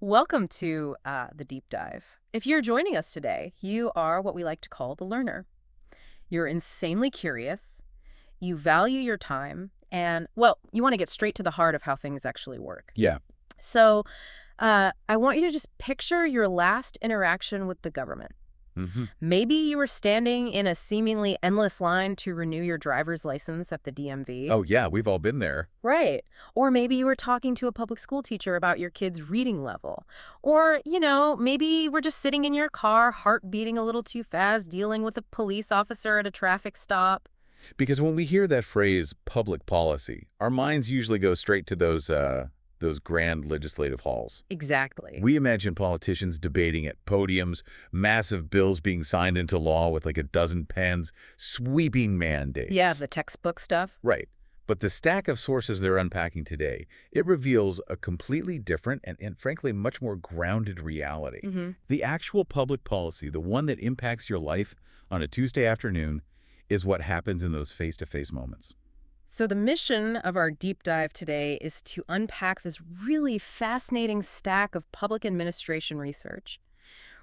Welcome to the deep dive. If you're joining us today, you are what we like to call the learner. You're insanely curious, you value your time, and, well, you want to get straight to the heart of how things actually work. Yeah. So, I want you to just picture your last interaction with the government. hmm Maybe you were standing in a seemingly endless line to renew your driver's license at the DMV. Oh, yeah, we've all been there. Right. Or maybe you were talking to a public school teacher about your kid's reading level. Or, maybe we're just sitting in your car, heart beating a little too fast, dealing with a police officer at a traffic stop. Because when we hear that phrase, public policy, our minds usually go straight to those grand legislative halls. Exactly. We imagine politicians debating at podiums, massive bills being signed into law with like a dozen pens, sweeping mandates. Yeah, the textbook stuff. Right. But the stack of sources they're unpacking today, it reveals a completely different and frankly, much more grounded reality. hmm The actual public policy, the one that impacts your life on a Tuesday afternoon, is what happens in those face-to-face moments. So, the mission of our deep dive today is to unpack this really fascinating stack of public administration research.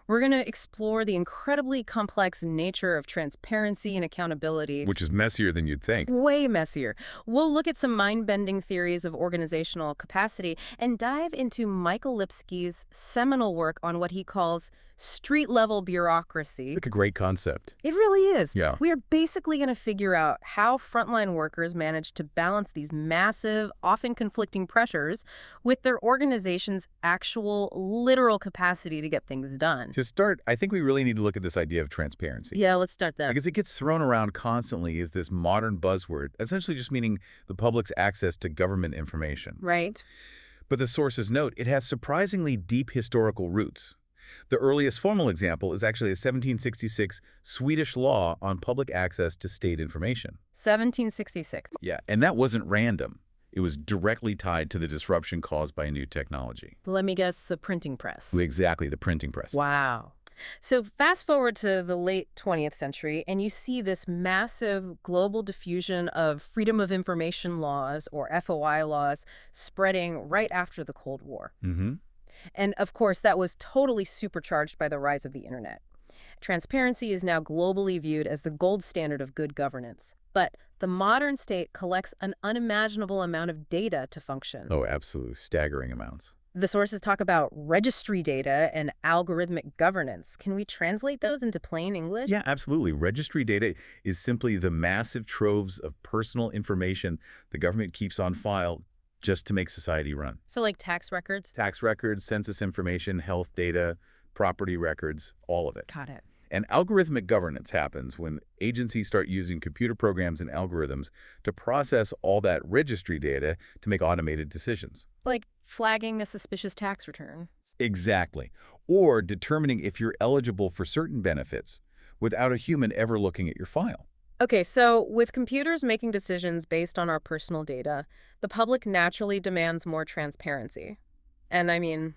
We're going to explore the incredibly complex nature of transparency and accountability. Which is messier than you'd think. Way messier. We'll look at some mind-bending theories of organizational capacity and dive into Michael Lipsky's seminal work on what he calls street-level bureaucracy. Like a great concept. It really is. Yeah. We are basically going to figure out how frontline workers manage to balance these massive, often conflicting pressures with their organization's actual, literal capacity to get things done. To start, I think we really need to look at this idea of transparency. Yeah, let's start there. Because it gets thrown around constantly as this modern buzzword, essentially just meaning the public's access to government information. Right. But the sources note it has surprisingly deep historical roots. The earliest formal example is actually a 1766 Swedish law on public access to state information. 1766. Yeah, and that wasn't random. It was directly tied to the disruption caused by a new technology. Let me guess, the printing press. Exactly, the printing press. Wow. So fast forward to the late 20th century, and you see this massive global diffusion of freedom of information laws, or FOI laws, spreading right after the Cold War. Mm-hmm. And of course, that was totally supercharged by the rise of the internet. Transparency is now globally viewed as the gold standard of good governance. But the modern state collects an unimaginable amount of data to function. Oh, absolutely. Staggering amounts. The sources talk about registry data and algorithmic governance. Can we translate those into plain English? Yeah, absolutely. Registry data is simply the massive troves of personal information the government keeps on file just to make society run. So like tax records? Tax records, census information, health data, property records, all of it. Got it. And algorithmic governance happens when agencies start using computer programs and algorithms to process all that registry data to make automated decisions. Like flagging a suspicious tax return. Exactly. Or determining if you're eligible for certain benefits without a human ever looking at your file. Okay, so with computers making decisions based on our personal data, the public naturally demands more transparency. And I mean,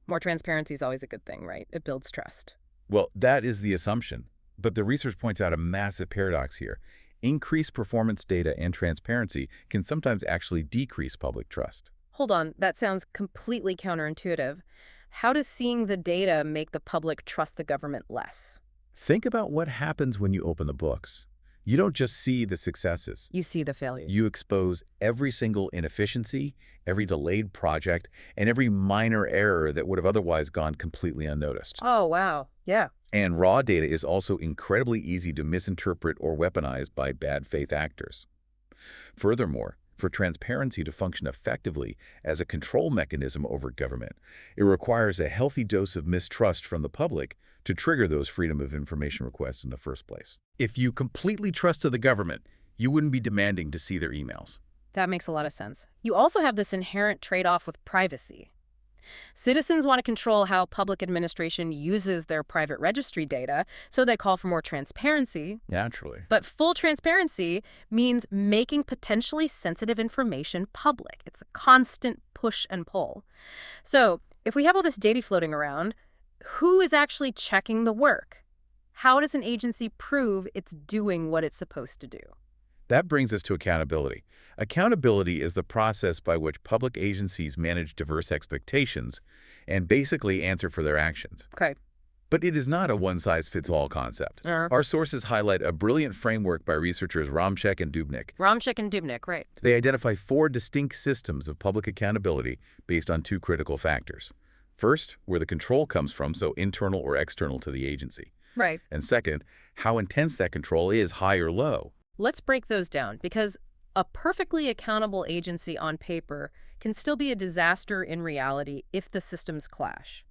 more transparency is always a good thing, right? It builds trust. Well, that is the assumption. But the research points out a massive paradox here. Increased performance data and transparency can sometimes actually decrease public trust. Hold on, that sounds completely counterintuitive. How does seeing the data make the public trust the government less? Think about what happens when you open the books. You don't just see the successes. You see the failures. You expose every single inefficiency, every delayed project, and every minor error that would have otherwise gone completely unnoticed. Oh, wow. Yeah. And raw data is also incredibly easy to misinterpret or weaponize by bad faith actors. Furthermore, for transparency to function effectively as a control mechanism over government, it requires a healthy dose of mistrust from the public to trigger those freedom of information requests in the first place. If you completely trusted the government, you wouldn't be demanding to see their emails. That makes a lot of sense. You also have this inherent trade-off with privacy. Citizens want to control how public administration uses their private registry data, so they call for more transparency. Naturally. But full transparency means making potentially sensitive information public. It's a constant push and pull. So if we have all this data floating around, who is actually checking the work? How does an agency prove it's doing what it's supposed to do? That brings us to accountability. Accountability is the process by which public agencies manage diverse expectations and basically answer for their actions. Okay. But it is not a one-size-fits-all concept. Our sources highlight a brilliant framework by researchers Ramczyk and Dubnik. Ramczyk and Dubnik, right. They identify 4 distinct systems of public accountability based on 2 critical factors. First, where the control comes from, so internal or external to the agency. Right. And second, how intense that control is, high or low. Let's break those down, because a perfectly accountable agency on paper can still be a disaster in reality if the systems clash.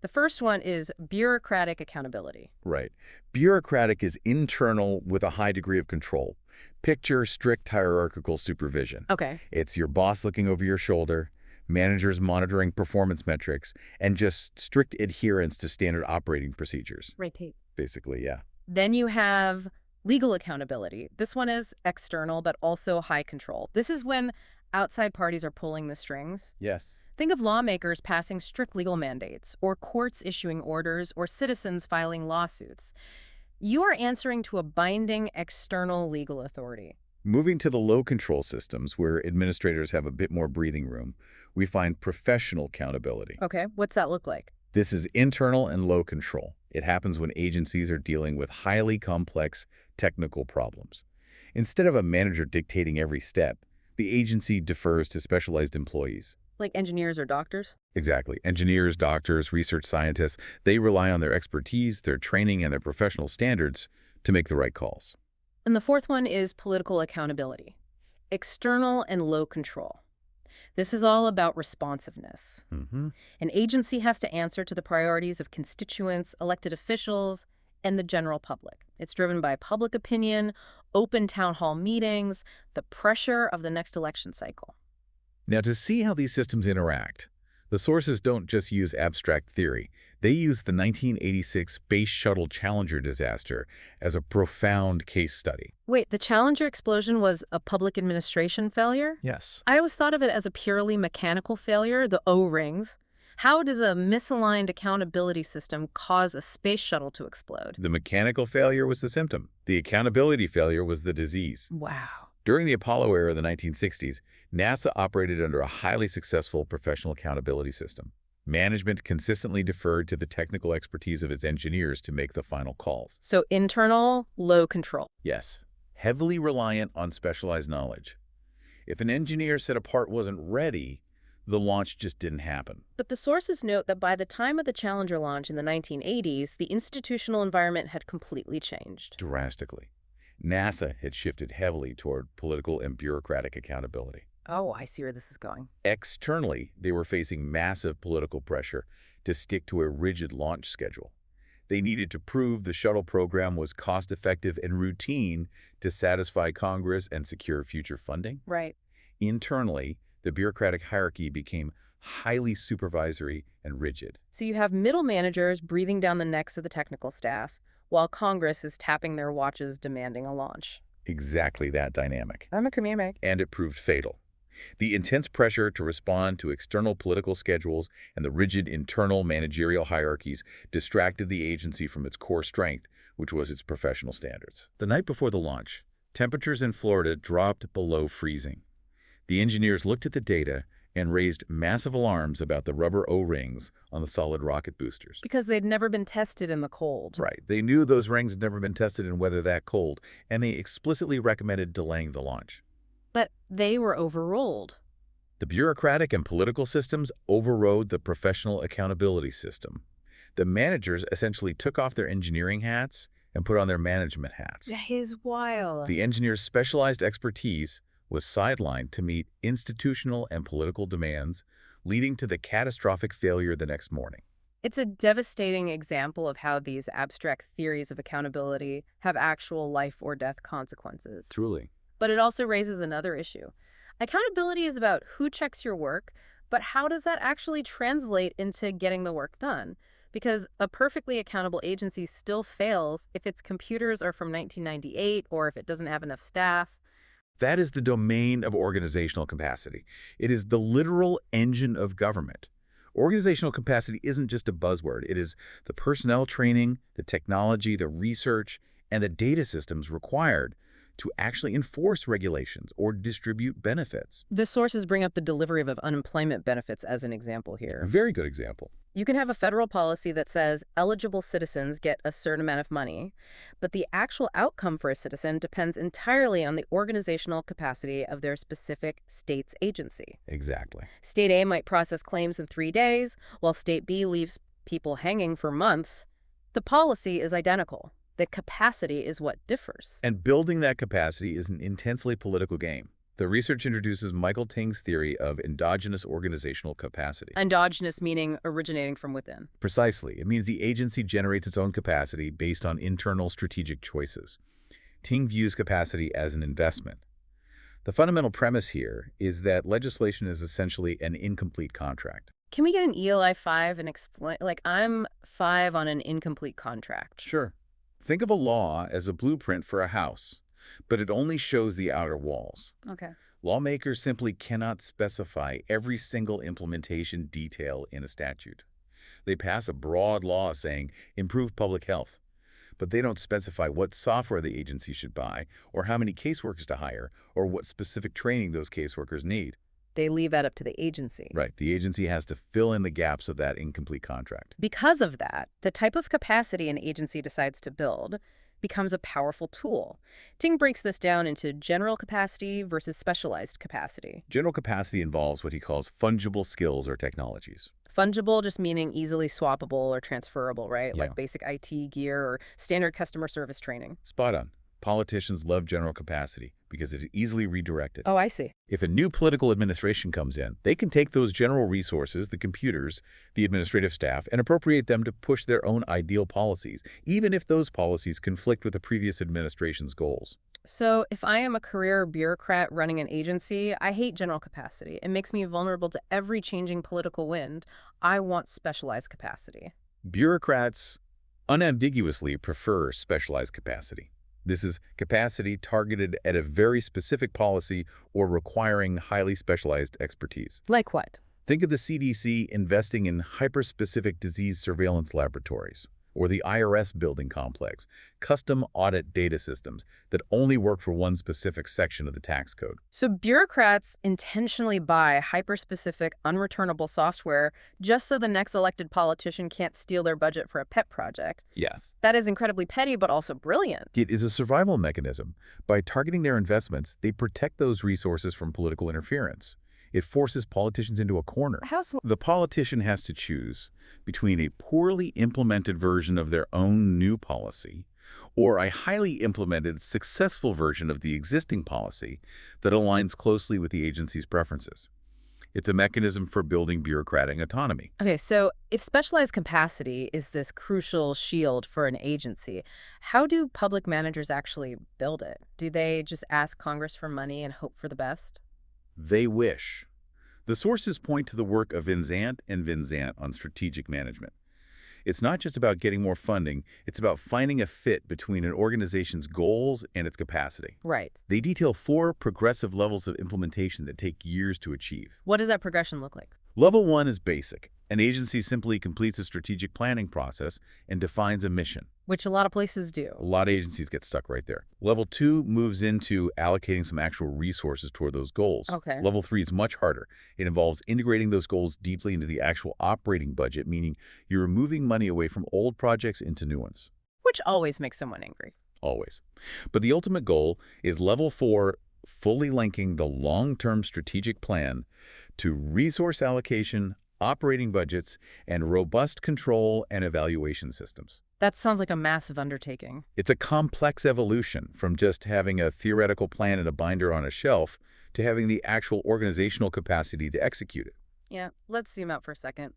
The first one is bureaucratic accountability. Right. Bureaucratic is internal with a high degree of control. Picture strict hierarchical supervision. Okay. It's your boss looking over your shoulder, managers monitoring performance metrics, and just strict adherence to standard operating procedures. Red tape. Basically, yeah. Then you have legal accountability. This one is external, but also high control. This is when outside parties are pulling the strings. Yes. Think of lawmakers passing strict legal mandates, or courts issuing orders, or citizens filing lawsuits. You are answering to a binding external legal authority. Moving to the low control systems, where administrators have a bit more breathing room, we find professional accountability. Okay, what's that look like? This is internal and low control. It happens when agencies are dealing with highly complex technical problems. Instead of a manager dictating every step, the agency defers to specialized employees. Like engineers or doctors? Exactly. Engineers, doctors, research scientists, they rely on their expertise, their training, and their professional standards to make the right calls. And the fourth one is political accountability. External and low control. This is all about responsiveness. An agency has to answer to the priorities of constituents, elected officials, and the general public. It's driven by public opinion, open town hall meetings, the pressure of the next election cycle. Now, to see how these systems interact, the sources don't just use abstract theory. They use the 1986 Space Shuttle Challenger disaster as a profound case study. Wait, the Challenger explosion was a public administration failure? Yes. I always thought of it as a purely mechanical failure, the O-rings. How does a misaligned accountability system cause a space shuttle to explode? The mechanical failure was the symptom. The accountability failure was the disease. Wow. During the Apollo era of the 1960s, NASA operated under a highly successful professional accountability system. Management consistently deferred to the technical expertise of its engineers to make the final calls. So internal, low control. Yes, heavily reliant on specialized knowledge. If an engineer said a part wasn't ready, the launch just didn't happen. But the sources note that by the time of the Challenger launch in the 1980s, the institutional environment had completely changed. Drastically. NASA had shifted heavily toward political and bureaucratic accountability. Oh, I see where this is going. Externally, they were facing massive political pressure to stick to a rigid launch schedule. They needed to prove the shuttle program was cost-effective and routine to satisfy Congress and secure future funding. Right. Internally, the bureaucratic hierarchy became highly supervisory and rigid. So you have middle managers breathing down the necks of the technical staff, while Congress is tapping their watches demanding a launch. Exactly that dynamic. And it proved fatal. The intense pressure to respond to external political schedules and the rigid internal managerial hierarchies distracted the agency from its core strength, which was its professional standards. The night before the launch, temperatures in Florida dropped below freezing. The engineers looked at the data and raised massive alarms about the rubber O-rings on the solid rocket boosters. Because they'd never been tested in the cold. Right. They knew those rings had never been tested in weather that cold, and they explicitly recommended delaying the launch. But they were overruled. The bureaucratic and political systems overrode the professional accountability system. The managers essentially took off their engineering hats and put on their management hats. That is wild. The engineers' specialized expertise was sidelined to meet institutional and political demands, leading to the catastrophic failure the next morning. It's a devastating example of how these abstract theories of accountability have actual life or death consequences. Truly. But it also raises another issue. Accountability is about who checks your work, but how does that actually translate into getting the work done? Because a perfectly accountable agency still fails if its computers are from 1998 or if it doesn't have enough staff. That is the domain of organizational capacity. It is the literal engine of government. Organizational capacity isn't just a buzzword. It is the personnel training, the technology, the research, and the data systems required to actually enforce regulations or distribute benefits. The sources bring up the delivery of unemployment benefits as an example here. Very good example. You can have a federal policy that says eligible citizens get a certain amount of money, but the actual outcome for a citizen depends entirely on the organizational capacity of their specific state's agency. Exactly. State A might process claims in 3 days, while State B leaves people hanging for months. The policy is identical. The capacity is what differs. And building that capacity is an intensely political game. The research introduces Michael Ting's theory of endogenous organizational capacity. Endogenous meaning originating from within. Precisely. It means the agency generates its own capacity based on internal strategic choices. Ting views capacity as an investment. The fundamental premise here is that legislation is essentially an incomplete contract. Can we get an ELI 5 and explain? Like, I'm 5 on an incomplete contract. Sure. Think of a law as a blueprint for a house, but it only shows the outer walls. Okay. Lawmakers simply cannot specify every single implementation detail in a statute. They pass a broad law saying, improve public health, but they don't specify what software the agency should buy, or how many caseworkers to hire, or what specific training those caseworkers need. They leave that up to the agency. Right. The agency has to fill in the gaps of that incomplete contract. Because of that, the type of capacity an agency decides to build becomes a powerful tool. Ting breaks this down into general capacity versus specialized capacity. General capacity involves what he calls fungible skills or technologies. Fungible just meaning easily swappable or transferable, right? Yeah. Like basic IT gear or standard customer service training. Spot on. Politicians love general capacity because it is easily redirected. Oh, I see. If a new political administration comes in, they can take those general resources, the computers, the administrative staff, and appropriate them to push their own ideal policies, even if those policies conflict with the previous administration's goals. So if I am a career bureaucrat running an agency, I hate general capacity. It makes me vulnerable to every changing political wind. I want specialized capacity. Bureaucrats unambiguously prefer specialized capacity. This is capacity targeted at a very specific policy or requiring highly specialized expertise. Like what? Think of the CDC investing in hyper-specific disease surveillance laboratories, or the IRS building complex, custom audit data systems that only work for one specific section of the tax code. So bureaucrats intentionally buy hyper-specific, unreturnable software just so the next elected politician can't steal their budget for a pet project. Yes. That is incredibly petty, but also brilliant. It is a survival mechanism. By targeting their investments, they protect those resources from political interference. It forces politicians into a corner. How so? The politician has to choose between a poorly implemented version of their own new policy or a highly implemented, successful version of the existing policy that aligns closely with the agency's preferences. It's a mechanism for building bureaucratic autonomy. Okay, so if specialized capacity is this crucial shield for an agency, how do public managers actually build it? Do they just ask Congress for money and hope for the best? They wish. The sources point to the work of Vinzant and Vinzant on strategic management. It's not just about getting more funding, it's about finding a fit between an organization's goals and its capacity. Right. They detail 4 progressive levels of implementation that take years to achieve. What does that progression look like? Level 1 is basic. An agency simply completes a strategic planning process and defines a mission. Which a lot of places do. A lot of agencies get stuck right there. Level 2 moves into allocating some actual resources toward those goals. Okay. Level 3 is much harder. It involves integrating those goals deeply into the actual operating budget, meaning you're removing money away from old projects into new ones. Which always makes someone angry. Always. But the ultimate goal is level 4, fully linking the long-term strategic plan to resource allocation, operating budgets, and robust control and evaluation systems. That sounds like a massive undertaking. It's a complex evolution from just having a theoretical plan in a binder on a shelf to having the actual organizational capacity to execute it. Yeah, let's zoom out for a second.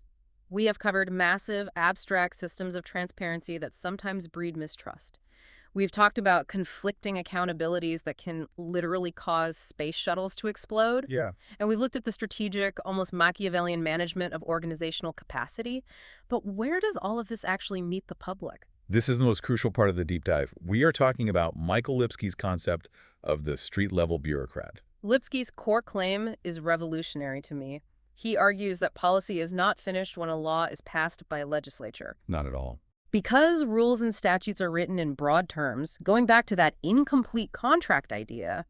We have covered massive, abstract systems of transparency that sometimes breed mistrust. We've talked about conflicting accountabilities that can literally cause space shuttles to explode. Yeah. And we've looked at the strategic, almost Machiavellian management of organizational capacity. But where does all of this actually meet the public? This is the most crucial part of the deep dive. We are talking about Michael Lipsky's concept of the street-level bureaucrat. Lipsky's core claim is revolutionary to me. He argues that policy is not finished when a law is passed by a legislature. Not at all. Because rules and statutes are written in broad terms, going back to that incomplete contract idea,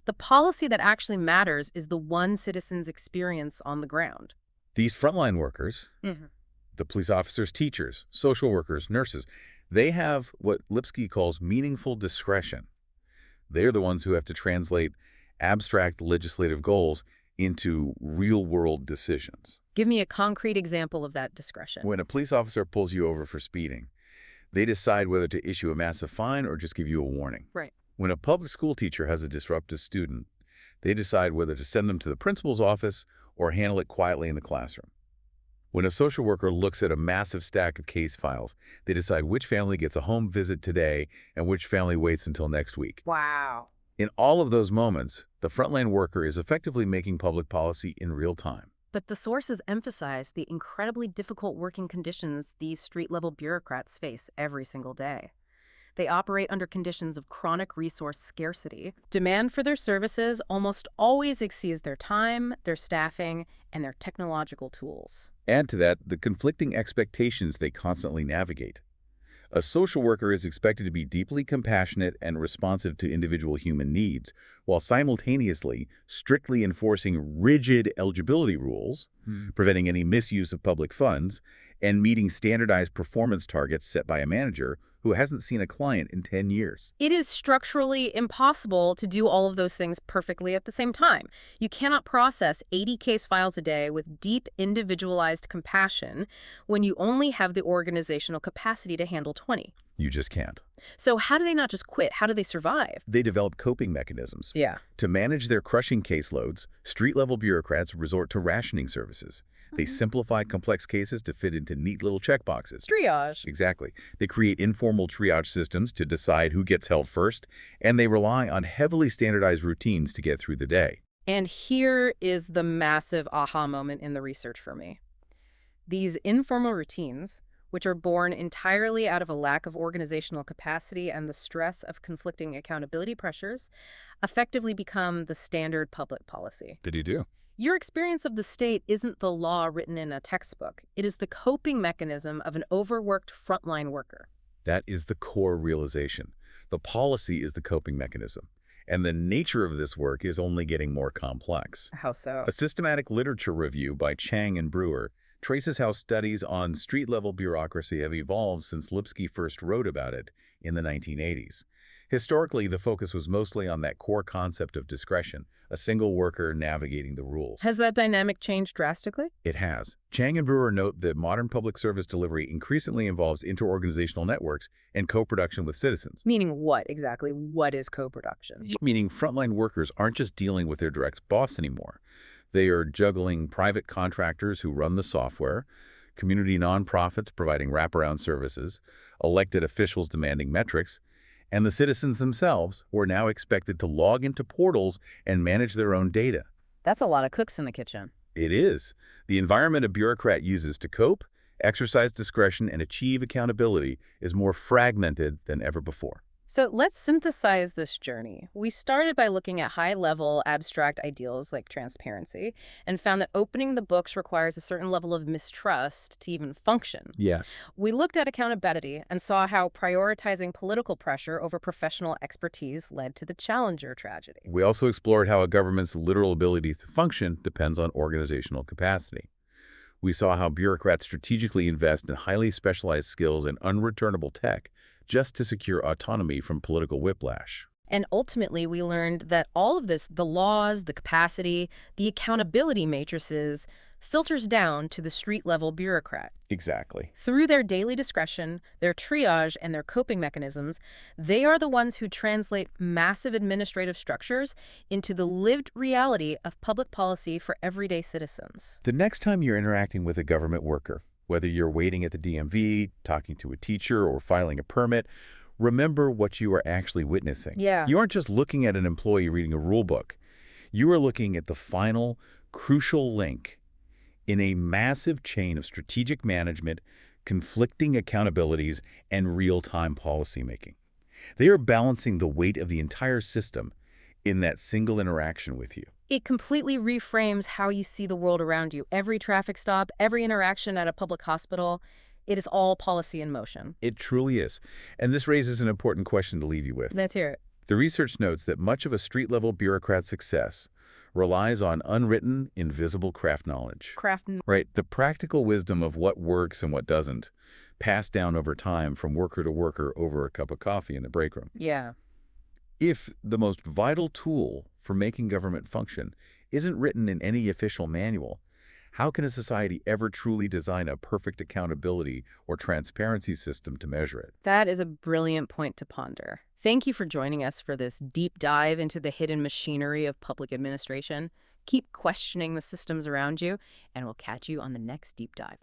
the policy that actually matters is the one citizen's experience on the ground. These frontline workers, Mhm. the police officers, teachers, social workers, nurses, they have what Lipsky calls meaningful discretion. They're the ones who have to translate abstract legislative goals into real-world decisions. Give me a concrete example of that discretion. When a police officer pulls you over for speeding, they decide whether to issue a massive fine or just give you a warning. Right. When a public school teacher has a disruptive student, they decide whether to send them to the principal's office or handle it quietly in the classroom. When a social worker looks at a massive stack of case files, they decide which family gets a home visit today and which family waits until next week. Wow. In all of those moments, the frontline worker is effectively making public policy in real time. But the sources emphasize the incredibly difficult working conditions these street-level bureaucrats face every single day. They operate under conditions of chronic resource scarcity. Demand for their services almost always exceeds their time, their staffing, and their technological tools. Add to that the conflicting expectations they constantly navigate. A social worker is expected to be deeply compassionate and responsive to individual human needs, while simultaneously strictly enforcing rigid eligibility rules, preventing any misuse of public funds, and meeting standardized performance targets set by a manager who hasn't seen a client in 10 years. It is structurally impossible to do all of those things perfectly at the same time. You cannot process 80 case files a day with deep, individualized compassion when you only have the organizational capacity to handle 20. You just can't. So how do they not just quit? How do they survive? They develop coping mechanisms. Yeah. To manage their crushing caseloads, street-level bureaucrats resort to rationing services. They simplify complex cases to fit into neat little checkboxes. Triage. Exactly. They create informal triage systems to decide who gets held first, and they rely on heavily standardized routines to get through the day. And here is the massive aha moment in the research for me. These informal routines, which are born entirely out of a lack of organizational capacity and the stress of conflicting accountability pressures, effectively become the standard public policy. Did you do? Your experience of the state isn't the law written in a textbook. It is the coping mechanism of an overworked frontline worker. That is the core realization. The policy is the coping mechanism, and the nature of this work is only getting more complex. How so? A systematic literature review by Chang and Brewer traces how studies on street-level bureaucracy have evolved since Lipsky first wrote about it in the 1980s. Historically, the focus was mostly on that core concept of discretion, a single worker navigating the rules. Has that dynamic changed drastically? It has. Chang and Brewer note that modern public service delivery increasingly involves interorganizational networks and co-production with citizens. Meaning what exactly? What is co-production? Meaning frontline workers aren't just dealing with their direct boss anymore. They are juggling private contractors who run the software, community nonprofits providing wraparound services, elected officials demanding metrics, and the citizens themselves who are now expected to log into portals and manage their own data. That's a lot of cooks in the kitchen. It is. The environment a bureaucrat uses to cope, exercise discretion, and achieve accountability is more fragmented than ever before. So let's synthesize this journey. We started by looking at high-level abstract ideals like transparency and found that opening the books requires a certain level of mistrust to even function. Yes. We looked at accountability and saw how prioritizing political pressure over professional expertise led to the Challenger tragedy. We also explored how a government's literal ability to function depends on organizational capacity. We saw how bureaucrats strategically invest in highly specialized skills and unreturnable tech just to secure autonomy from political whiplash. And ultimately, we learned that all of this, the laws, the capacity, the accountability matrices, filters down to the street-level bureaucrat. Exactly. Through their daily discretion, their triage, and their coping mechanisms, they are the ones who translate massive administrative structures into the lived reality of public policy for everyday citizens. The next time you're interacting with a government worker, whether you're waiting at the DMV, talking to a teacher, or filing a permit, remember what you are actually witnessing. Yeah. You aren't just looking at an employee reading a rule book. You are looking at the final, crucial link in a massive chain of strategic management, conflicting accountabilities, and real-time policymaking. They are balancing the weight of the entire system in that single interaction with you. It completely reframes how you see the world around you. Every traffic stop, every interaction at a public hospital, It is all policy in motion. It truly is. And this raises an important question to leave you with. Let's hear it. The research notes that much of a street-level bureaucrat's success relies on unwritten, invisible craft knowledge. Right, the practical wisdom of what works and what doesn't, passed down over time from worker to worker over a cup of coffee in the break room. Yeah. If the most vital tool for making government function isn't written in any official manual, how can a society ever truly design a perfect accountability or transparency system to measure it? That is a brilliant point to ponder. Thank you for joining us for this deep dive into the hidden machinery of public administration. Keep questioning the systems around you, and we'll catch you on the next deep dive.